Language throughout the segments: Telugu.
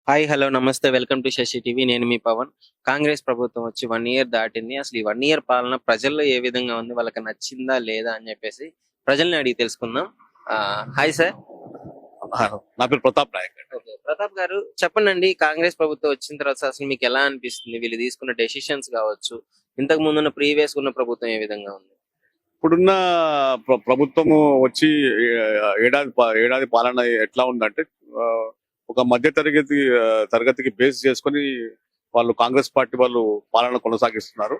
హాయ్ హలో నమస్తే వెల్కమ్ టు శశి టీవీ. నేను మీ పవన్. కాంగ్రెస్ ప్రభుత్వం వచ్చి 1 ఇయర్ దాటింది. అసలు ఈ 1 ఇయర్ పాలన ప్రజల్లో ఏ విధంగా ఉంది, వాళ్ళకి నచ్చిందా లేదా అని చెప్పేసి ప్రజల్ని అడిగి తెలుసుకుందాం. Hi sir. నా పేరు ప్రతాప్ నాయక్ అండి. ఓకే, ప్రతాప్ గారు చెప్పండి. కాంగ్రెస్ ప్రభుత్వం వచ్చిన తర్వాత అసలు మీకు ఎలా అనిపిస్తుంది? వీళ్ళు తీసుకున్న డెసిషన్స్ కావచ్చు, ఇంతకు ముందున్న ప్రీవియస్ ఉన్న ప్రభుత్వం ఏ విధంగా ఉంది? ఇప్పుడున్న ప్రభుత్వము వచ్చి ఏడాది పాలన ఎట్లా ఉందంటే, ఆ, ఒక మధ్య తరగతికి బేస్ చేసుకొని వాళ్ళు కాంగ్రెస్ పార్టీ వాళ్ళు పాలన కొనసాగిస్తున్నారు.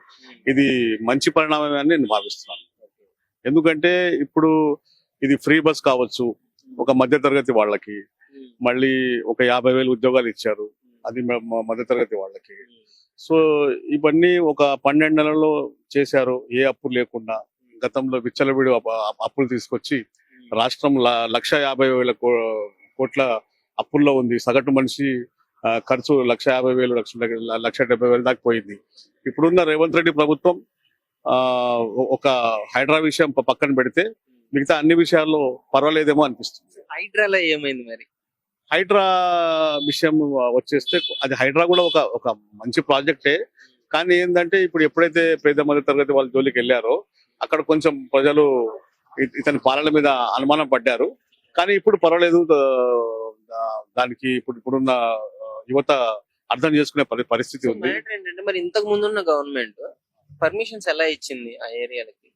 ఇది మంచి పరిణామమే అని నేను భావిస్తున్నాను. ఎందుకంటే ఇప్పుడు ఇది ఫ్రీ బస్ కావచ్చు ఒక మధ్య తరగతి వాళ్ళకి, మళ్ళీ ఒక 50,000 ఉద్యోగాలు ఇచ్చారు, అది మధ్య తరగతి వాళ్ళకి. సో ఇవన్నీ ఒక 12 నెలల్లో చేశారు, ఏ అప్పు లేకుండా. గతంలో విచ్చలవిడి అప్పులు తీసుకొచ్చి రాష్ట్రం 1,50,000 కోట్ల అప్పుల్లో ఉంది. సగటు మనిషి ఖర్చు 1,50,000 1,70,000 దాకా పోయింది. ఇప్పుడున్న రేవంత్ రెడ్డి ప్రభుత్వం ఒక హైడ్రా విషయం పక్కన పెడితే మిగతా అన్ని విషయాల్లో పర్వాలేదేమో అనిపిస్తుంది. హైడ్రాలో ఏమైంది మరి? హైడ్రా విషయం వచ్చేస్తే అది హైడ్రా కూడా ఒక మంచి ప్రాజెక్టే. కానీ ఏంటంటే ఇప్పుడు ఎప్పుడైతే పేద మధ్య తరగతి వాళ్ళ జోలికి వెళ్ళారో అక్కడ కొంచెం ప్రజలు ఇతని పాలన మీద అనుమానం పడ్డారు. కానీ ఇప్పుడు పర్వాలేదు, దానికి ఇప్పుడున్న యువత అర్థం చేసుకునే పరిస్థితి ఉంది. ఏంటంటే మరి ఇంతకు ముందు ఉన్న గవర్నమెంట్ పర్మిషన్స్ ఎలా ఇచ్చింది ఆ ఏరియాలకి?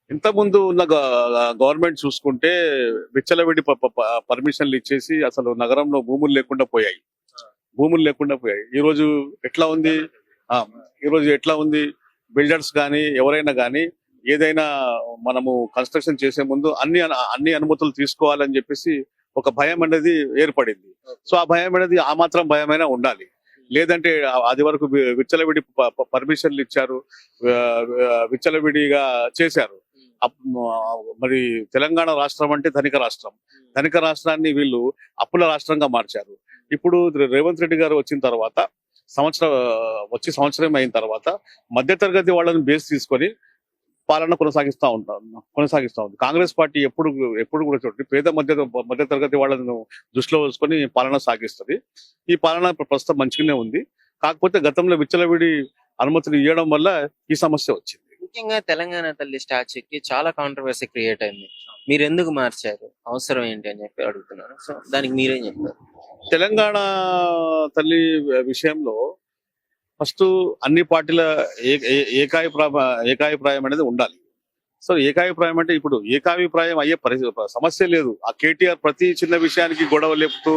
ఇంత ముందు ఉన్న గవర్నమెంట్ చూసుకుంటే విచ్చలవిడి పర్మిషన్లు ఇచ్చేసి అసలు నగరంలో భూములు లేకుండా పోయాయి. ఈ రోజు ఎట్లా ఉంది, బిల్డర్స్ కానీ ఎవరైనా కానీ ఏదైనా మనము కన్స్ట్రక్షన్ చేసే ముందు అన్ని అనుమతులు తీసుకోవాలని చెప్పేసి ఒక భయం అనేది ఏర్పడింది. సో ఆ భయం అనేది ఆ మాత్రం భయమైనా ఉండాలి. లేదంటే అది వరకు విచ్చలవిడి పర్మిషన్లు ఇచ్చారు, విచ్చలవిడిగా చేశారు. మరి తెలంగాణ రాష్ట్రం అంటే ధనిక రాష్ట్రాన్ని వీళ్ళు అప్పుల రాష్ట్రంగా మార్చారు. ఇప్పుడు రేవంత్ రెడ్డి గారు వచ్చిన తర్వాత సంవత్సరం అయిన తర్వాత మధ్య తరగతి వాళ్ళని బేస్ తీసుకొని పాలన కొనసాగిస్తా ఉంది. కాంగ్రెస్ పార్టీ ఎప్పుడు కూడా చూడండి పేద మధ్య తరగతి వాళ్ళను దృష్టిలో వేసుకొని పాలన సాగిస్తుంది. ఈ పాలన ప్రస్తుతం మంచిగానే ఉంది. కాకపోతే గతంలో విచ్చలవిడి అనుమతులు ఇవ్వడం వల్ల ఈ సమస్య వచ్చింది. ముఖ్యంగా తెలంగాణ తల్లి స్టాచ్యూకి చాలా కాంట్రవర్సీ క్రియేట్ అయింది. మీరు ఎందుకు మార్చారు, అవసరం ఏంటి అని చెప్పి అడుగుతున్నాను. సో దానికి మీరేం చెప్తారు? తెలంగాణ తల్లి విషయంలో ఫస్ట్ అన్ని పార్టీల ఏకాభిప్రాయం అనేది ఉండాలి. సో ఏకాభిప్రాయం అంటే ఇప్పుడు ఏకాభిప్రాయం అయ్యే సమస్య లేదు. ఆ కేటీఆర్ ప్రతి చిన్న విషయానికి గొడవ లేపుతూ